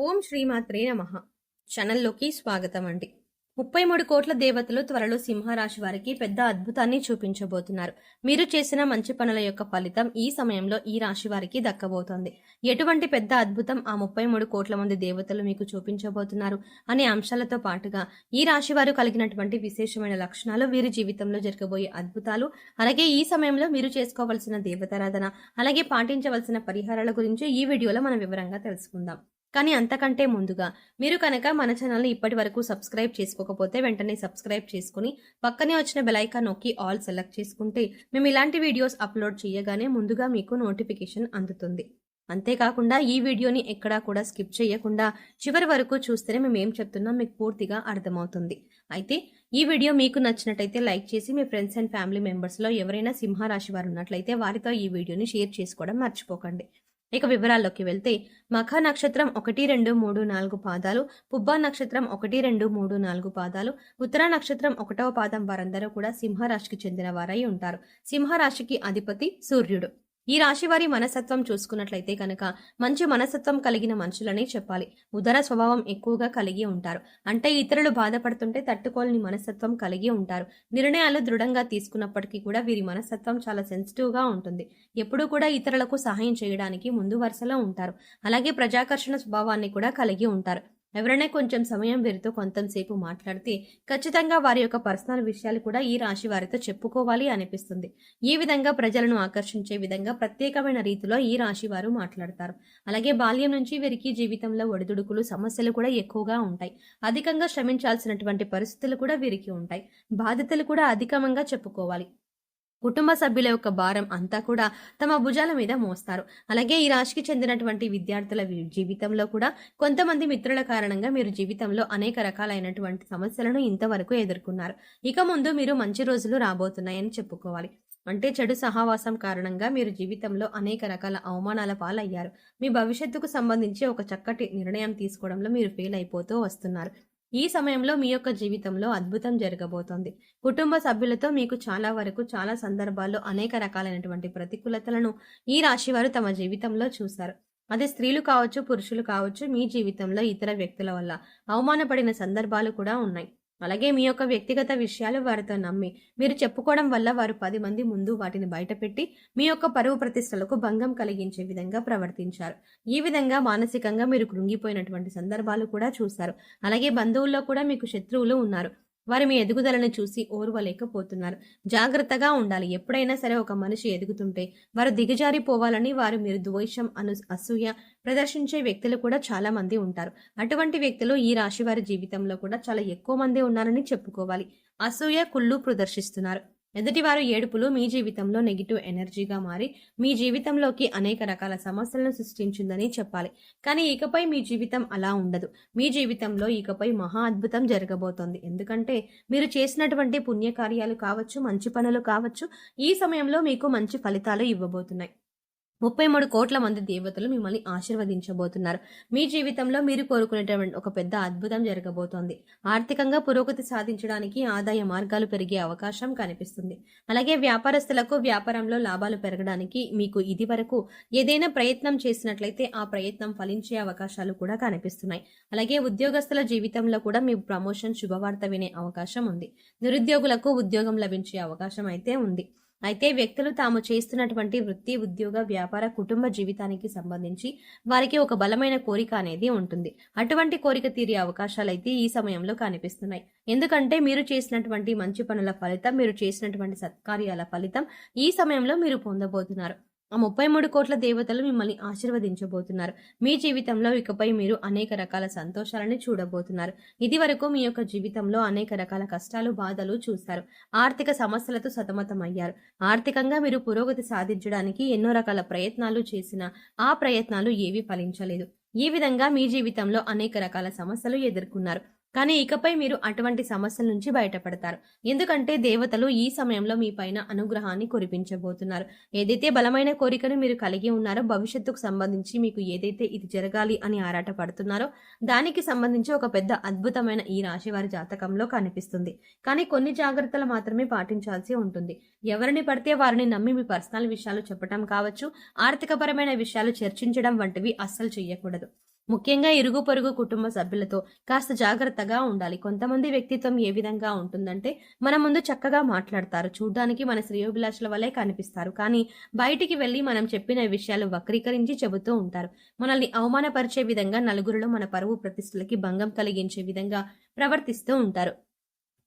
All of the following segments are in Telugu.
ఓం శ్రీమాత్రే నమః. ఛానల్లోకి స్వాగతం అండి. 33 కోట్ల దేవతలు త్వరలో సింహరాశి వారికి పెద్ద అద్భుతాన్ని చూపించబోతున్నారు. మీరు చేసిన మంచి పనుల యొక్క ఫలితం ఈ సమయంలో ఈ రాశి వారికి దక్కబోతోంది. ఎటువంటి పెద్ద అద్భుతం ఆ 33 కోట్ల మంది దేవతలు మీకు చూపించబోతున్నారు అనే అంశాలతో పాటుగా ఈ రాశి వారు కలిగినటువంటి విశేషమైన లక్షణాలు, వీరి జీవితంలో జరగబోయే అద్భుతాలు, అలాగే ఈ సమయంలో మీరు చేసుకోవాల్సిన దేవతారాధన, అలాగే పాటించవలసిన పరిహారాల గురించి ఈ వీడియోలో మనం వివరంగా తెలుసుకుందాం. కానీ అంతకంటే ముందుగా మీరు కనుక మన ఛానల్ని ఇప్పటి వరకు సబ్స్క్రైబ్ చేసుకోకపోతే వెంటనే సబ్స్క్రైబ్ చేసుకుని పక్కనే వచ్చిన బెల్ ఐకాన్ నొక్కి ఆల్ సెలెక్ట్ చేసుకుంటే మేము ఇలాంటి వీడియోస్ అప్లోడ్ చేయగానే ముందుగా మీకు నోటిఫికేషన్ అందుతుంది. అంతేకాకుండా ఈ వీడియోని ఎక్కడా కూడా స్కిప్ చేయకుండా చివరి వరకు చూస్తేనే మేము ఏం చెప్తున్నాం మీకు పూర్తిగా అర్థమవుతుంది. అయితే ఈ వీడియో మీకు నచ్చినట్టయితే లైక్ చేసి మీ ఫ్రెండ్స్ అండ్ ఫ్యామిలీ మెంబర్స్లో ఎవరైనా సింహరాశి వారు ఉన్నట్లయితే వారితో ఈ వీడియోని షేర్ చేసుకోవడం మర్చిపోకండి. ఇక వివరాల్లోకి వెళ్తే మఖ నక్షత్రం 1, 2, 3, 4 పాదాలు, పుబ్బ నక్షత్రం 1, 2, 3, 4 పాదాలు, ఉత్తర నక్షత్రం 1వ పాదం వారందరూ కూడా సింహరాశికి చెందిన వారై ఉంటారు. సింహరాశికి అధిపతి సూర్యుడు. ఈ రాశి వారి మనస్తత్వం చూసుకున్నట్లయితే కనుక మంచి మనస్తత్వం కలిగిన మనుషులనే చెప్పాలి. ఉదర స్వభావం ఎక్కువగా కలిగి ఉంటారు. అంటే ఇతరులు బాధపడుతుంటే తట్టుకోలేని మనస్తత్వం కలిగి ఉంటారు. నిర్ణయాలు దృఢంగా తీసుకున్నప్పటికీ కూడా వీరి మనస్తత్వం చాలా సెన్సిటివ్ గా ఉంటుంది. ఎప్పుడూ కూడా ఇతరులకు సహాయం చేయడానికి ముందు వరుసలో ఉంటారు. అలాగే ప్రజాకర్షణ స్వభావాన్ని కూడా కలిగి ఉంటారు. ఎవరైనా కొంచెం సమయం వీరితో కొంతసేపు మాట్లాడితే ఖచ్చితంగా వారి యొక్క పర్సనల్ విషయాలు కూడా ఈ రాశి వారితో చెప్పుకోవాలి అనిపిస్తుంది. ఈ విధంగా ప్రజలను ఆకర్షించే విధంగా ప్రత్యేకమైన రీతిలో ఈ రాశి వారు మాట్లాడతారు. అలాగే బాల్యం నుంచి వీరికి జీవితంలో ఒడిదుడుకులు, సమస్యలు కూడా ఎక్కువగా ఉంటాయి. అధికంగా శ్రమించాల్సినటువంటి పరిస్థితులు కూడా వీరికి ఉంటాయి. బాధ్యతలు కూడా అధికంగా చెప్పుకోవాలి. కుటుంబ సభ్యుల యొక్క భారం అంతా కూడా తమ భుజాల మీద మోస్తారు. అలాగే ఈ రాశికి చెందినటువంటి విద్యార్థుల జీవితంలో కూడా కొంతమంది మిత్రుల కారణంగా మీరు జీవితంలో అనేక రకాలైనటువంటి సమస్యలను ఇంతవరకు ఎదుర్కొన్నారు. ఇక ముందు మీరు మంచి రోజులు రాబోతున్నాయని చెప్పుకోవాలి. అంటే చెడు సహవాసం కారణంగా మీరు జీవితంలో అనేక రకాల అవమానాల పాలయ్యారు. మీ భవిష్యత్తుకు సంబంధించి ఒక చక్కటి నిర్ణయం తీసుకోవడంలో మీరు ఫెయిల్ అయిపోతూ వస్తున్నారు. ఈ సమయంలో మీ యొక్క జీవితంలో అద్భుతం జరగబోతోంది. కుటుంబ సభ్యులతో మీకు చాలా సందర్భాల్లో అనేక రకాలైనటువంటి ప్రతికూలతలను ఈ రాశి వారు తమ జీవితంలో చూశారు. అదే స్త్రీలు కావచ్చు, పురుషులు కావచ్చు, మీ జీవితంలో ఇతర వ్యక్తుల వల్ల అవమానపడిన సందర్భాలు కూడా ఉన్నాయి. అలాగే మీ యొక్క వ్యక్తిగత విషయాలు వారితో నమ్మి మీరు చెప్పుకోవడం వల్ల వారు 10 మంది ముందు వాటిని బయటపెట్టి మీ యొక్క పరువు ప్రతిష్టలకు భంగం కలిగించే విధంగా ప్రవర్తించారు. ఈ విధంగా మానసికంగా మీరు కృంగిపోయినటువంటి సందర్భాలు కూడా చూశారు. అలాగే బంధువుల్లో కూడా మీకు శత్రువులు ఉన్నారు. వారు మీ ఎదుగుదలను చూసి ఓర్వలేకపోతున్నారు. జాగ్రత్తగా ఉండాలి. ఎప్పుడైనా సరే ఒక మనిషి ఎదుగుతుంటే వారు దిగజారిపోవాలని మీరు ద్వేషం, అసూయ ప్రదర్శించే వ్యక్తులు కూడా చాలా మంది ఉంటారు. అటువంటి వ్యక్తులు ఈ రాశి వారి జీవితంలో కూడా చాలా ఎక్కువ మంది ఉన్నారని చెప్పుకోవాలి. అసూయ, కుళ్ళు ప్రదర్శిస్తున్నారు. ఎదుటివారు ఏడుపులు మీ జీవితంలో నెగిటివ్ ఎనర్జీగా మారి మీ జీవితంలోకి అనేక రకాల సమస్యలను సృష్టించిందని చెప్పాలి. కానీ ఇకపై మీ జీవితం అలా ఉండదు. మీ జీవితంలో ఇకపై మహా అద్భుతం జరగబోతోంది. ఎందుకంటే మీరు చేసినటువంటి పుణ్యకార్యాలు కావచ్చు, మంచి పనులు కావచ్చు, ఈ సమయంలో మీకు మంచి ఫలితాలు ఇవ్వబోతున్నాయి. 33 కోట్ల మంది దేవతలు మిమ్మల్ని ఆశీర్వదించబోతున్నారు. మీ జీవితంలో మీరు కోరుకునేటువంటి ఒక పెద్ద అద్భుతం జరగబోతోంది. ఆర్థికంగా పురోగతి సాధించడానికి ఆదాయ మార్గాలు పెరిగే అవకాశం కనిపిస్తుంది. అలాగే వ్యాపారస్తులకు వ్యాపారంలో లాభాలు పెరగడానికి మీకు ఇది వరకు ఏదైనా ప్రయత్నం చేసినట్లయితే ఆ ప్రయత్నం ఫలించే అవకాశాలు కూడా కనిపిస్తున్నాయి. అలాగే ఉద్యోగస్తుల జీవితంలో కూడా మీ ప్రమోషన్, శుభవార్త వినే అవకాశం ఉంది. నిరుద్యోగులకు ఉద్యోగం లభించే అవకాశం అయితే ఉంది. అయితే వ్యక్తులు తాము చేస్తున్నటువంటి వృత్తి, ఉద్యోగ, వ్యాపార, కుటుంబ జీవితానికి సంబంధించి వారికి ఒక బలమైన కోరిక అనేది ఉంటుంది. అటువంటి కోరిక తీరే అవకాశాలైతే ఈ సమయంలో కనిపిస్తున్నాయి. ఎందుకంటే మీరు చేసినటువంటి మంచి పనుల ఫలితం, మీరు చేసినటువంటి సత్కార్యాల ఫలితం ఈ సమయంలో మీరు పొందబోతున్నారు. ఆ 33 కోట్ల దేవతలు మిమ్మల్ని ఆశీర్వదించబోతున్నారు. మీ జీవితంలో ఇకపై మీరు అనేక రకాల సంతోషాలని చూడబోతున్నారు. ఇది వరకు మీ యొక్క జీవితంలో అనేక రకాల కష్టాలు, బాధలు చూశారు. ఆర్థిక సమస్యలతో సతమతమయ్యారు. ఆర్థికంగా మీరు పురోగతి సాధించడానికి ఎన్నో రకాల ప్రయత్నాలు చేసినా ఆ ప్రయత్నాలు ఏవీ ఫలించలేదు. ఈ విధంగా మీ జీవితంలో అనేక రకాల సమస్యలు ఎదుర్కొన్నారు. కానీ ఇకపై మీరు అటువంటి సమస్యల నుంచి బయటపడతారు. ఎందుకంటే దేవతలు ఈ సమయంలో మీ పైన అనుగ్రహాన్ని కురిపించబోతున్నారు. ఏదైతే బలమైన కోరికను మీరు కలిగి ఉన్నారో, భవిష్యత్తుకు సంబంధించి మీకు ఏదైతే ఇది జరగాలి అని ఆరాట పడుతున్నారో దానికి సంబంధించి ఒక పెద్ద అద్భుతమైన ఈ రాశి వారి జాతకంలో కనిపిస్తుంది. కానీ కొన్ని జాగ్రత్తలు మాత్రమే పాటించాల్సి ఉంటుంది. ఎవరిని పడితే వారిని నమ్మి మీ పర్సనల్ విషయాలు చెప్పడం కావచ్చు, ఆర్థికపరమైన విషయాలు చర్చించడం వంటివి అస్సలు చేయకూడదు. ముఖ్యంగా ఇరుగు పొరుగు కుటుంబ సభ్యులతో కాస్త జాగ్రత్తగా ఉండాలి. కొంతమంది వ్యక్తిత్వం ఏ విధంగా ఉంటుందంటే మన ముందు చక్కగా మాట్లాడతారు. చూడ్డానికి మన శ్రేయోభిలాషుల వలె కనిపిస్తారు. కానీ బయటికి వెళ్లి మనం చెప్పిన విషయాలు వక్రీకరించి చెబుతూ ఉంటారు. మనల్ని అవమానపరిచే విధంగా, నలుగురిలో మన పరువు ప్రతిష్టలకి భంగం కలిగించే విధంగా ప్రవర్తిస్తూ ఉంటారు.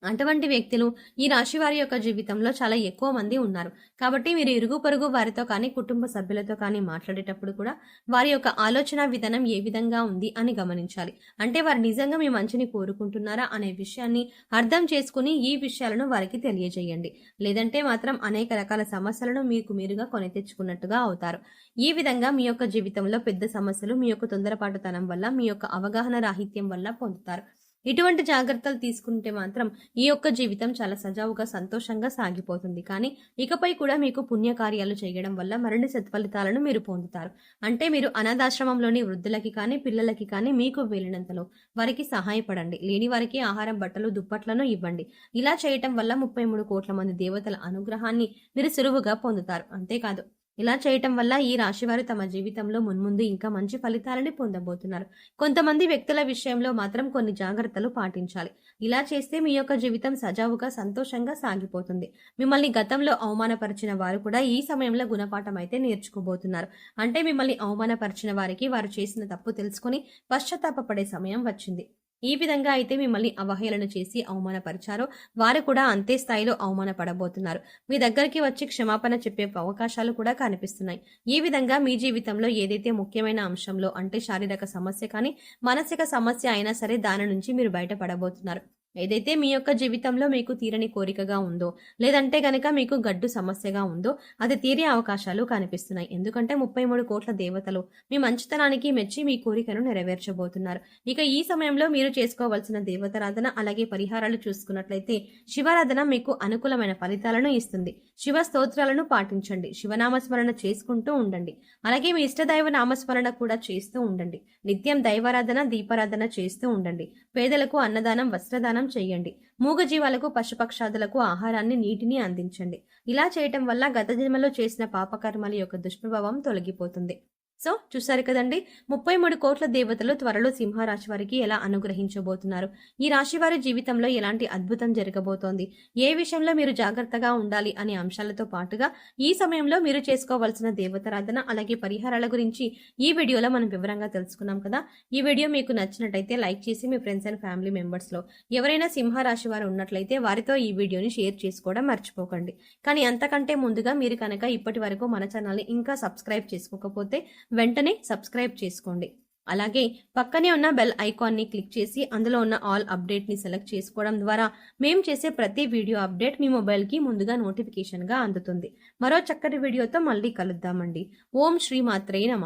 అటువంటి వ్యక్తులు ఈ రాశి వారి యొక్క జీవితంలో చాలా ఎక్కువ మంది ఉన్నారు. కాబట్టి మీరు ఇరుగు పొరుగు వారితో కానీ, కుటుంబ సభ్యులతో కానీ మాట్లాడేటప్పుడు కూడా వారి యొక్క ఆలోచన విధానం ఏ విధంగా ఉంది అని గమనించాలి. అంటే వారు నిజంగా మీ మంచిని కోరుకుంటున్నారా అనే విషయాన్ని అర్థం చేసుకుని ఈ విషయాలను వారికి తెలియజేయండి. లేదంటే మాత్రం అనేక రకాల సమస్యలను మీకు మీరుగా కొని తెచ్చుకున్నట్టుగా అవుతారు. ఈ విధంగా మీ యొక్క జీవితంలో పెద్ద సమస్యలు మీ యొక్క తొందరపాటుతనం వల్ల, మీ యొక్క అవగాహన రాహిత్యం వల్ల పొందుతారు. ఇటువంటి జాగ్రత్తలు తీసుకుంటే మాత్రం ఈ యొక్క జీవితం చాలా సజావుగా సంతోషంగా సాగిపోతుంది. కానీ ఇకపై కూడా మీకు పుణ్యకార్యాలు చేయడం వల్ల మరిన్ని సత్ఫలితాలను మీరు పొందుతారు. అంటే మీరు అనాథాశ్రమంలోని వృద్ధులకి కానీ, పిల్లలకి కానీ మీకు వీలైనంతలో వారికి సహాయపడండి. లేని వారికి ఆహారం, బట్టలు, దుప్పట్లను ఇవ్వండి. ఇలా చేయటం వల్ల 33 కోట్ల మంది దేవతల అనుగ్రహాన్ని మీరు సులువుగా పొందుతారు. అంతేకాదు, ఇలా చేయటం వల్ల ఈ రాశివారు తమ జీవితంలో మున్ముందు ఇంకా మంచి ఫలితాలని పొందబోతున్నారు. కొంతమంది వ్యక్తుల విషయంలో మాత్రం కొన్ని జాగ్రత్తలు పాటించాలి. ఇలా చేస్తే మీ యొక్క జీవితం సజావుగా సంతోషంగా సాగిపోతుంది. మిమ్మల్ని గతంలో అవమానపరిచిన వారు కూడా ఈ సమయంలో గుణపాఠం అయితే నేర్చుకోబోతున్నారు. అంటే మిమ్మల్ని అవమానపరిచిన వారికి వారు చేసిన తప్పు తెలుసుకొని పశ్చాత్తాపపడే సమయం వచ్చింది. ఈ విధంగా అయితే మిమ్మల్ని అవహేళన చేసి అవమానపరిచారో వారు కూడా అంతే స్థాయిలో అవమానపడబోతున్నారు. మీ దగ్గరికి వచ్చి క్షమాపణ చెప్పే అవకాశాలు కూడా కనిపిస్తున్నాయి. ఈ విధంగా మీ జీవితంలో ఏదైతే ముఖ్యమైన అంశంలో అంటే శారీరక సమస్య కానీ, మానసిక సమస్య అయినా సరే దాని నుంచి మీరు బయటపడబోతున్నారు. ఏదైతే మీ యొక్క జీవితంలో మీకు తీరని కోరికగా ఉందో, లేదంటే గనక మీకు గడ్డు సమస్యగా ఉందో అది తీరే అవకాశాలు కనిపిస్తున్నాయి. ఎందుకంటే 33 కోట్ల దేవతలు మీ మంచితనానికి మెచ్చి మీ కోరికను నెరవేర్చబోతున్నారు. ఇక ఈ సమయంలో మీరు చేసుకోవాల్సిన దేవతారాధన అలాగే పరిహారాలు చూసుకున్నట్లయితే శివారాధన మీకు అనుకూలమైన ఫలితాలను ఇస్తుంది. శివ స్తోత్రాలను పాటించండి. శివనామస్మరణ చేసుకుంటూ ఉండండి. అలాగే మీ ఇష్టదైవ నామస్మరణ కూడా చేస్తూ ఉండండి. నిత్యం దైవారాధన, దీపారాధన చేస్తూ ఉండండి. పేదలకు అన్నదానం, వస్త్రదానం చేయండి. మూగజీవాలకు, పశుపక్షాదులకు ఆహారాన్ని, నీటిని అందించండి. ఇలా చేయటం వల్ల గత జన్మలో చేసిన పాపకర్మల యొక్క దుష్ప్రభావం తొలగిపోతుంది. సో చూసారు కదండి, 33 కోట్ల దేవతలు త్వరలో సింహరాశి వారికి ఎలా అనుగ్రహించబోతున్నారు, ఈ రాశి వారి జీవితంలో ఎలాంటి అద్భుతం జరగబోతోంది, ఏ విషయంలో మీరు జాగ్రత్తగా ఉండాలి అనే అంశాలతో పాటుగా ఈ సమయంలో మీరు చేసుకోవాల్సిన దేవతారాధన అలాగే పరిహారాల గురించి ఈ వీడియోలో మనం వివరంగా తెలుసుకున్నాం కదా. ఈ వీడియో మీకు నచ్చినట్టయితే లైక్ చేసి మీ ఫ్రెండ్స్ అండ్ ఫ్యామిలీ మెంబర్స్ లో ఎవరైనా సింహరాశి వారు ఉన్నట్లయితే వారితో ఈ వీడియోని షేర్ చేసుకోవడం మర్చిపోకండి. కానీ అంతకంటే ముందుగా మీరు కనుక ఇప్పటి వరకు మన ఛానల్ని ఇంకా సబ్స్క్రైబ్ చేసుకోకపోతే వెంటనే సబ్స్క్రైబ్ చేసుకోండి. అలాగే పక్కనే ఉన్న బెల్ ఐకాన్ని క్లిక్ చేసి అందులో ఉన్న ఆల్ అప్డేట్ ని సెలెక్ట్ చేసుకోవడం ద్వారా మేము చేసే ప్రతి వీడియో అప్డేట్ మీ మొబైల్ కి ముందుగా నోటిఫికేషన్ గా అందుతుంది. మరో చక్కటి వీడియోతో మళ్ళీ కలుద్దామండి. ఓం శ్రీ మాత్రే నమః.